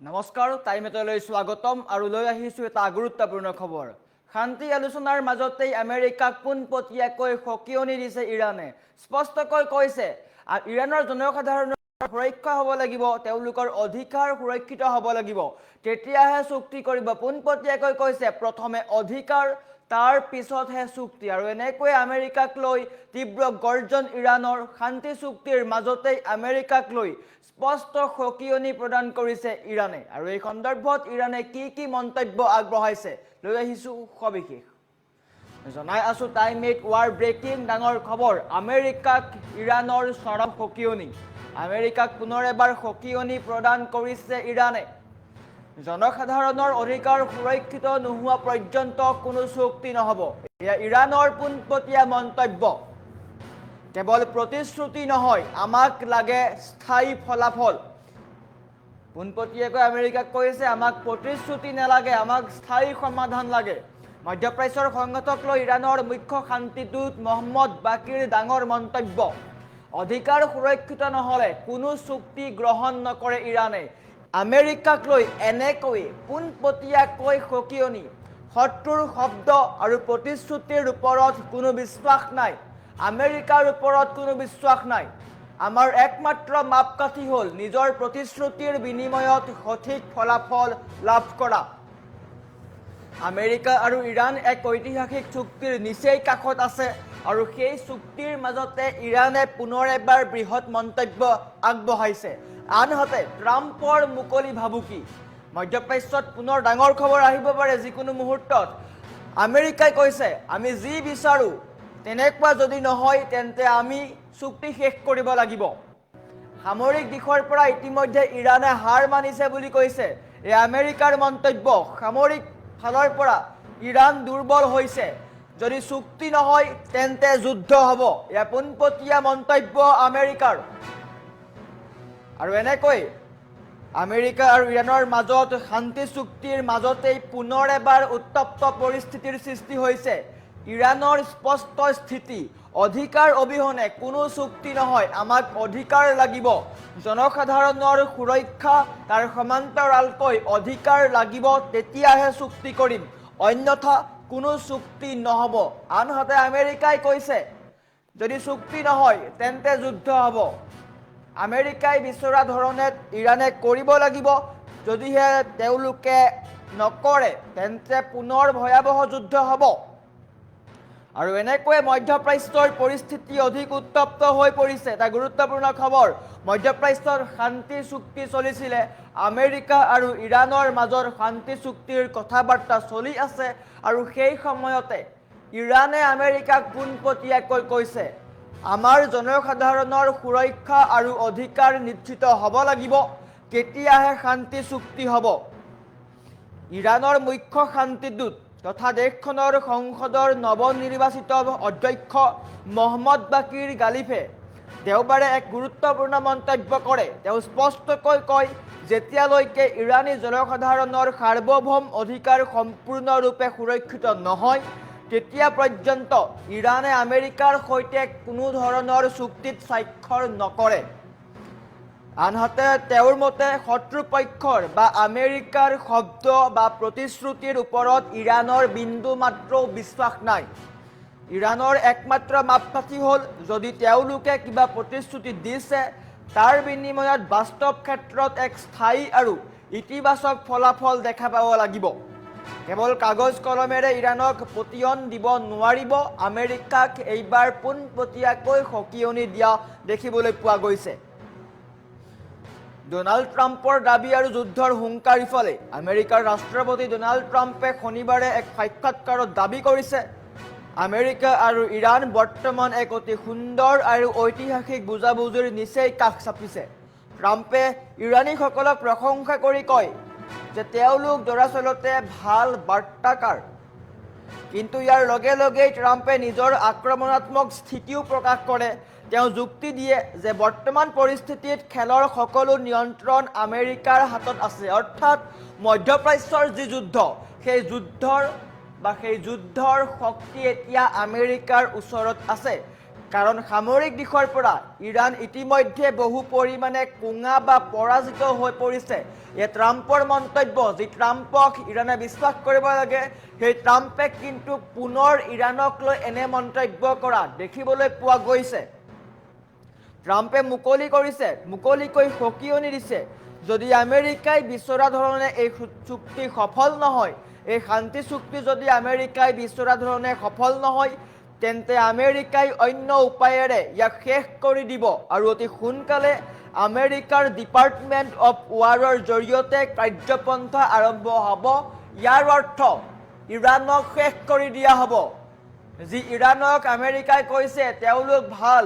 নমস্কাৰ টাইমেটলৈ স্বাগতম আৰু লৈ আহিছো এটা গুৰুত্বপূৰ্ণ খবৰ শান্তি আলোচনাৰ মাজতেই আমেৰিকাক পোনপটীয়াকৈ সকিয়নি দিছে ইৰাণে স্পষ্টকৈ কৈছে ইৰাণৰ জনসাধাৰণৰ সুৰক্ষা হ'ব লাগিব তেওঁলোকৰ অধিকাৰ সুৰক্ষিত হ'ব লাগিব তেতিয়াহে চুক্তি কৰিব পোনপটীয়াকৈ কৈছে প্ৰথমে অধিকাৰ তাৰ পিছতহে চুক্তি আৰু এনেকৈ আমেৰিকাক লৈ তীব্ৰ গৰ্জন ইৰাণৰ শান্তি চুক্তিৰ মাজতেই আমেৰিকাক লৈ স্পষ্ট সকিয়নি প্ৰদান কৰিছে ইৰাণে আৰু এই সন্দৰ্ভত ইৰাণে কি মন্তব্য আগবঢ়াইছে লৈ আহিছো সবিশেষ জনাই আছো টাইমেট ৱাৰ ব্ৰেকিং ডাঙৰ খবৰ আমেৰিকাক ইৰাণৰ চৰম সকিয়নি আমেৰিকাক পুনৰ এবাৰ সকিয়নি প্ৰদান কৰিছে ইৰাণে জনসাধাৰণৰ অধিকাৰ সুৰক্ষিত নোহোৱা পৰ্যন্ত কোনো চুক্তি নহব এয়া ইৰাণৰ পোনপটীয়া মন্তব্য কেৱল প্ৰতিশ্ৰুতি নহয় আমাক লাগে স্থায়ী ফলাফল পোনপটীয়াকৈ আমেৰিকাক কৈছে আমাক প্ৰতিশ্ৰুতি নালাগে আমাক স্থায়ী সমাধান লাগে মধ্যপ্ৰাচ্যৰ সংঘাতক লৈ ইৰাণৰ মুখ্য শান্তিদূত মহম্মদ বাকিৰ ডাঙৰ মন্তব্য অধিকাৰ সুৰক্ষিত নহলে কোনো চুক্তি গ্ৰহণ নকৰে ইৰাণে আমেৰিকাক লৈ এনেকৈ পোনপটীয়াকৈ সকিয়নি শত্ৰুৰ শব্দ আৰু প্ৰতিশ্ৰুতিৰ ওপৰত কোনো বিশ্বাস নাই আমেৰিকাৰ ওপৰত কোনো বিশ্বাস নাই আমাৰ একমাত্ৰ মাপকাঠি হ'ল নিজৰ প্ৰতিশ্ৰুতিৰ বিনিময়ত সঠিক ফলাফল লাভ কৰা আমেৰিকা আৰু ইৰাণ এক ঐতিহাসিক চুক্তিৰ নিচেই কাষত আছে আৰু সেই চুক্তিৰ মাজতে ইৰাণে পুনৰ এবাৰ বৃহৎ মন্তব্য আগবঢ়াইছে আনহাতে ট্ৰাম্পৰ মুকলি ভাবুকি মধ্যপ্ৰাচ্যত পুনৰ ডাঙৰ খবৰ আহিব পাৰে যিকোনো মুহূৰ্তত আমেৰিকাই কৈছে আমি যি বিচাৰো তেনেকুৱা যদি নহয় তেন্তে আমি চুক্তি শেষ কৰিব লাগিব সামৰিক দিশৰ পৰা ইতিমধ্যে ইৰাণে হাৰ মানিছে বুলি কৈছে এই আমেৰিকাৰ মন্তব্য সামৰিক ফালৰ পৰা ইৰাণ দুৰ্বল হৈছে যদি চুক্তি নহয় তেন্তে যুদ্ধ হ'ব এয়া পোনপটীয়া মন্তব্য আমেৰিকাৰ আৰু এনেকৈ আমেৰিকা আৰু ইৰাণৰ মাজত শান্তি চুক্তিৰ মাজতেই পুনৰ এবাৰ উত্তপ্ত পৰিস্থিতিৰ সৃষ্টি হৈছে ইৰাণৰ স্পষ্ট স্থিতি অধিকাৰ অবিহনে কোনো চুক্তি নহয় আমাক অধিকাৰ লাগিব জনসাধাৰণৰ সুৰক্ষা তাৰ সমান্তৰালকৈ অধিকাৰ লাগিব তেতিয়াহে চুক্তি কৰিম অন্যথা কোনো চুক্তি নহব আনহাতে আমেৰিকাই কৈছে যদি চুক্তি নহয় তেন্তে যুদ্ধ হ'ব আমেৰিকাই বিচৰা ধৰণে ইৰাণে কৰিব লাগিব যদিহে তেওঁলোকে নকৰে তেন্তে পুনৰ ভয়াৱহ যুদ্ধ হ'ব আৰু এনেকৈ মধ্যপ্ৰাচ্যৰ পৰিস্থিতি অধিক উত্তপ্ত হৈ পৰিছে এটা গুৰুত্বপূৰ্ণ খবৰ মধ্যপ্ৰাচ্যৰ শান্তি চুক্তি চলিছিলে আমেৰিকা আৰু ইৰাণৰ মাজৰ শান্তি চুক্তিৰ কথাবাৰ্তা চলি আছে আৰু সেই সময়তে ইৰাণে আমেৰিকাক পোনপটীয়াকৈ কৈছে আমাৰ জনসাধাৰণৰ সুৰক্ষা আৰু অধিকাৰ নিশ্চিত হ'ব লাগিব কেতিয়াহে শান্তি চুক্তি হ'ব ইৰাণৰ মুখ্য শান্তিদূত তথা দেশখনৰ সংসদৰ নৱনিৰ্বাচিত অধ্যক্ষ মহম্মদ বাকিৰ গালিফে দেওবাৰে এক গুৰুত্বপূৰ্ণ মন্তব্য কৰে তেওঁ স্পষ্টকৈ কয় যেতিয়ালৈকে ইৰাণী জনসাধাৰণৰ সাৰ্বভৌম অধিকাৰ সম্পূৰ্ণৰূপে সুৰক্ষিত নহয় তেতিয়া পৰ্যন্ত ইৰাণে আমেৰিকাৰ সৈতে কোনো ধৰণৰ চুক্তিত স্বাক্ষৰ নকৰে আনহাতে তেওঁৰ মতে শত্ৰুপক্ষৰ বা আমেৰিকাৰ শব্দ বা প্ৰতিশ্ৰুতিৰ ওপৰত ইৰাণৰ বিন্দু মাত্ৰ বিশ্বাস নাই ইৰাণৰ একমাত্ৰ মাপকাঠি হ'ল যদি তেওঁলোকে কিবা প্ৰতিশ্ৰুতি দিছে তাৰ বিনিময়ত বাস্তৱ ক্ষেত্ৰত এক স্থায়ী আৰু ইতিবাচক ফলাফল দেখা পাব লাগিব কেৱল কাগজ কলমেৰে ইৰাণক পতিয়ন দিব নোৱাৰিব আমেৰিকাক এইবাৰ পোনপটীয়াকৈ সকিয়নি দিয়া দেখিবলৈ পোৱা গৈছে ডোনাল্ড ট্ৰাম্পৰ দাবী আৰু যুদ্ধৰ হুংকাৰ ইফালে আমেৰিকাৰ ৰাষ্ট্ৰপতি ডোনাল্ড ট্ৰাম্পে শনিবাৰে এক সাক্ষাৎকাৰত দাবী কৰিছে আমেৰিকা আৰু ইৰাণ বৰ্তমান এক অতি সুন্দৰ আৰু ঐতিহাসিক বুজাবুজিৰ নিচেই কাষ চাপিছে ট্ৰাম্পে ইৰাণীসকলক প্ৰশংসা কৰি কয় যে তেওঁলোক দৰাচলতে ভাল বাৰ্তাকাৰ কিন্তু ইয়াৰ লগে লগেই ট্ৰাম্পে নিজৰ আক্ৰমণাত্মক স্থিতিও প্ৰকাশ কৰে তেওঁ যুক্তি দিয়ে যে বৰ্তমান পৰিস্থিতিত খেলৰ সকলো নিয়ন্ত্ৰণ আমেৰিকাৰ হাতত আছে অৰ্থাৎ মধ্যপ্ৰাচ্যৰ যি যুদ্ধ সেই যুদ্ধৰ শক্তি এতিয়া আমেৰিকাৰ ওচৰত আছে কাৰণ সামৰিক দিশৰ পৰা ইৰাণ ইতিমধ্যে বহু পৰিমাণে কোঙা বা পৰাজিত হৈ পৰিছে। এই ট্ৰাম্পৰ মন্তব্য, যি ট্ৰাম্পক ইৰাণে বিশ্বাস কৰিব লাগে, সেই ট্ৰাম্পে কিন্তু পুনৰ ইৰাণক লৈ এনে মন্তব্য কৰা দেখিবলৈ পোৱা গৈছে। ট্ৰাম্পে মুকলিকৈ সকিয়নি দিছে, যদি আমেৰিকাই বিচৰা ধৰণে এই চুক্তি সফল নহয়, এই শান্তি চুক্তি যদি আমেৰিকাই বিচৰা ধৰণে সফল নহয়, তেন্তে আমেৰিকাই অন্য উপায়েৰে ইয়াক শেষ কৰি দিব আৰু অতি সোনকালে আমেৰিকাৰ ডিপাৰ্টমেণ্ট অফ ৱাৰৰ জৰিয়তে কাৰ্যপন্থা আৰম্ভ হ'ব। ইয়াৰ অৰ্থ ইৰাণক শেষ কৰি দিয়া হ'ব। যি ইৰাণক আমেৰিকাই কৈছে তেওঁলোক ভাল,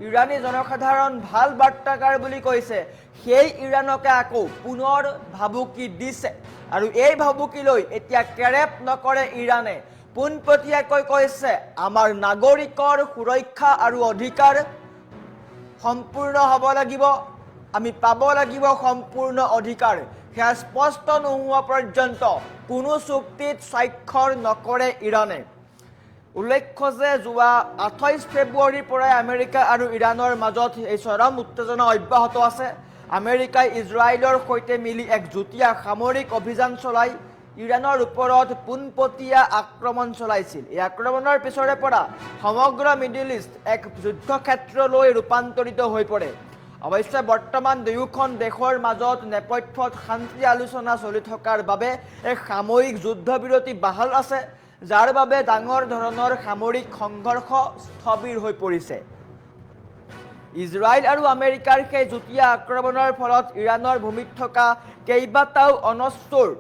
ইৰাণী জনসাধাৰণ ভাল বাৰ্তাকাৰ বুলি কৈছে, সেই ইৰাণকে আকৌ পুনৰ ভাবুকি দিছে আৰু এই ভাবুকি লৈ এতিয়া কেৰেপ নকৰে ইৰাণে। পোনপটীয়াকৈ কৈছে, আমাৰ নাগৰিকৰ সুৰক্ষা আৰু অধিকাৰ সম্পূৰ্ণ হ'ব লাগিব, আমি পাব লাগিব সম্পূৰ্ণ অধিকাৰ। সেয়া স্পষ্ট নোহোৱা পৰ্যন্ত কোনো চুক্তিত স্বাক্ষৰ নকৰে ইৰাণে। উল্লেখ্য যে যোৱা 28 ফেব্ৰুৱাৰীৰ পৰাই আমেৰিকা আৰু ইৰাণৰ মাজত এই চৰম উত্তেজনা অব্যাহত আছে। আমেৰিকাই ইজৰাইলৰ সৈতে মিলি এক যুটীয়া সামৰিক অভিযান চলাই ইৰাণৰ ওপৰত পোনপটীয়া আক্ৰমণ চলাইছিল। এই আক্ৰমণৰ পিছৰে পৰা সমগ্ৰ মিডিল ইষ্ট এক যুদ্ধক্ষেত্ৰলৈ ৰূপান্তৰিত হৈ পৰে। অৱশ্যে বৰ্তমান দুয়োখন দেশৰ মাজত নেপথ্যত শান্তি আলোচনা চলি থকাৰ বাবে এক সাময়িক যুদ্ধবিৰতি বাহাল আছে, যাৰ বাবে ডাঙৰ ধৰণৰ সামৰিক সংঘৰ্ষ স্থবিৰ হৈ পৰিছে। ইজৰাইল আৰু আমেৰিকাৰ সেই যুটীয়া আক্ৰমণৰ ফলত ইৰাণৰ ভূমিত থকা কেইবাটাও অণস্ত্ৰৰ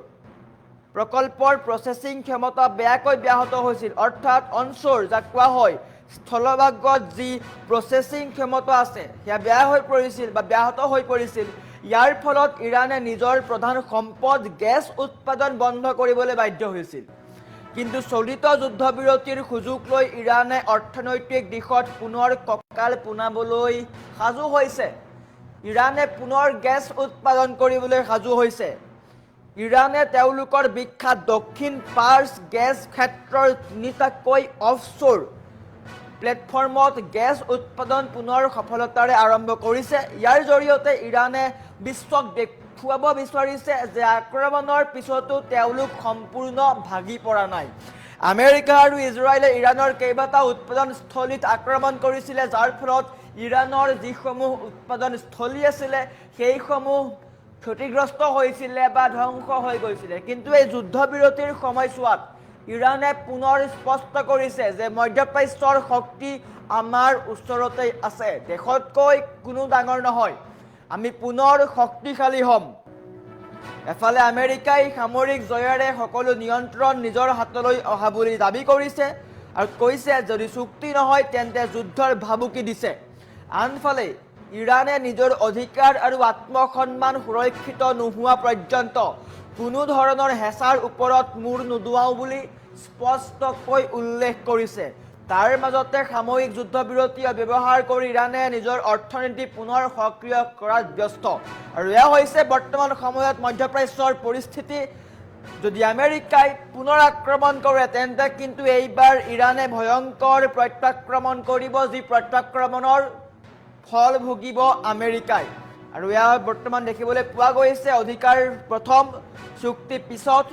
প্ৰকল্পৰ প্ৰচেছিং ক্ষমতা বেয়াকৈ ব্যাহত হৈছিল। অৰ্থাৎ অনশ্বৰ, যাক কোৱা হয় স্থলভাগত যি প্ৰচেছিং ক্ষমতা আছে, সেয়া ব্যাহত হৈ পৰিছিল। ইয়াৰ ফলত ইৰাণে নিজৰ প্ৰধান সম্পদ গেছ উৎপাদন বন্ধ কৰিবলৈ বাধ্য হৈছিল। কিন্তু চলিত যুদ্ধবিৰতিৰ সুযোগ লৈ ইৰাণে অৰ্থনৈতিক দিশত পুনৰ কঁকাল পোনাবলৈ সাজু হৈছে। ইৰাণে পুনৰ গেছ উৎপাদন কৰিবলৈ সাজু হৈছে। ইৰাণে তেওঁলোকৰ বিখ্যাত দক্ষিণ পাৰ্চ গেছ ক্ষেত্ৰৰ 3টাকৈ অফশ্বৰ প্লেটফৰ্মত গেছ উৎপাদন পুনৰ সফলতাৰে আৰম্ভ কৰিছে। ইয়াৰ জৰিয়তে ইৰাণে বিশ্বক দেখুৱাব বিচাৰিছে যে আক্ৰমণৰ পিছতো তেওঁলোক সম্পূৰ্ণ ভাগি পৰা নাই। আমেৰিকা আৰু ইজৰাইলে ইৰাণৰ কেইবাটাও উৎপাদনস্থলীত আক্ৰমণ কৰিছিলে, যাৰ ফলত ইৰাণৰ যিসমূহ উৎপাদনস্থলী আছিলে সেইসমূহ ক্ষতিগ্ৰস্ত হৈছিলে বা ধ্বংস হৈ গৈছিলে। কিন্তু এই যুদ্ধবিৰতিৰ সময়ছোৱাত ইৰাণে পুনৰ স্পষ্ট কৰিছে যে মধ্যপ্ৰাচ্যৰ শক্তি আমাৰ ওচৰতেই আছে, দেশতকৈ কোনো ডাঙৰ নহয়, আমি পুনৰ শক্তিশালী হ'ম। এফালে আমেৰিকাই সামৰিক জয়েৰে সকলো নিয়ন্ত্ৰণ নিজৰ হাতলৈ অহা বুলি দাবী কৰিছে আৰু কৈছে যদি চুক্তি নহয় তেন্তে যুদ্ধৰ ভাবুকি দিছে। আনফালে ইৰাণে নিজৰ অধিকাৰ আৰু আত্মসন্মান সুৰক্ষিত নোহোৱা পৰ্যন্ত কোনো ধৰণৰ হেঁচাৰ ওপৰত মূৰ নুদুৱাওঁ বুলি স্পষ্টকৈ উল্লেখ কৰিছে। তাৰ মাজতে সাময়িক যুদ্ধবিৰতি ব্যৱহাৰ কৰি ইৰাণে নিজৰ অৰ্থনীতি পুনৰ সক্ৰিয় কৰাত ব্যস্ত। আৰু এয়া হৈছে বৰ্তমান সময়ত মধ্যপ্ৰাচ্যৰ পৰিস্থিতি। যদি আমেৰিকাই পুনৰ আক্ৰমণ কৰে তেন্তে কিন্তু এইবাৰ ইৰাণে ভয়ংকৰ প্ৰত্যাক্ৰমণ কৰিব, যি প্ৰত্যাক্ৰমণৰ ফল ভুগিব আমেৰিকাই। আৰু এয়া বৰ্তমান দেখিবলৈ পোৱা গৈছে। অধিকাৰ প্ৰথম, চুক্তি পিছত।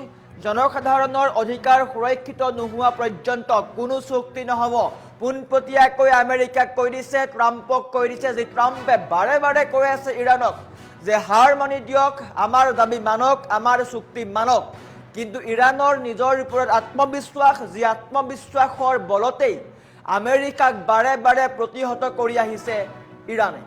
জনসাধাৰণৰ অধিকাৰ সুৰক্ষিত নোহোৱা পৰ্যন্ত কোনো চুক্তি নহ'ব। পোনপটীয়াকৈ আমেৰিকাক কৈ দিছে, ট্ৰাম্পক কৈ দিছে, যি ট্ৰাম্পে বাৰে বাৰে কৈ আছে ইৰাণক যে হাৰ মানি দিয়ক, আমাৰ দাবী মানক, আমাৰ চুক্তি মানক। কিন্তু ইৰাণৰ নিজৰ ওপৰত আত্মবিশ্বাস, যি আত্মবিশ্বাসৰ বলতেই আমেৰিকাক বাৰে বাৰে প্ৰতিহত কৰি আহিছে ইৰাণে।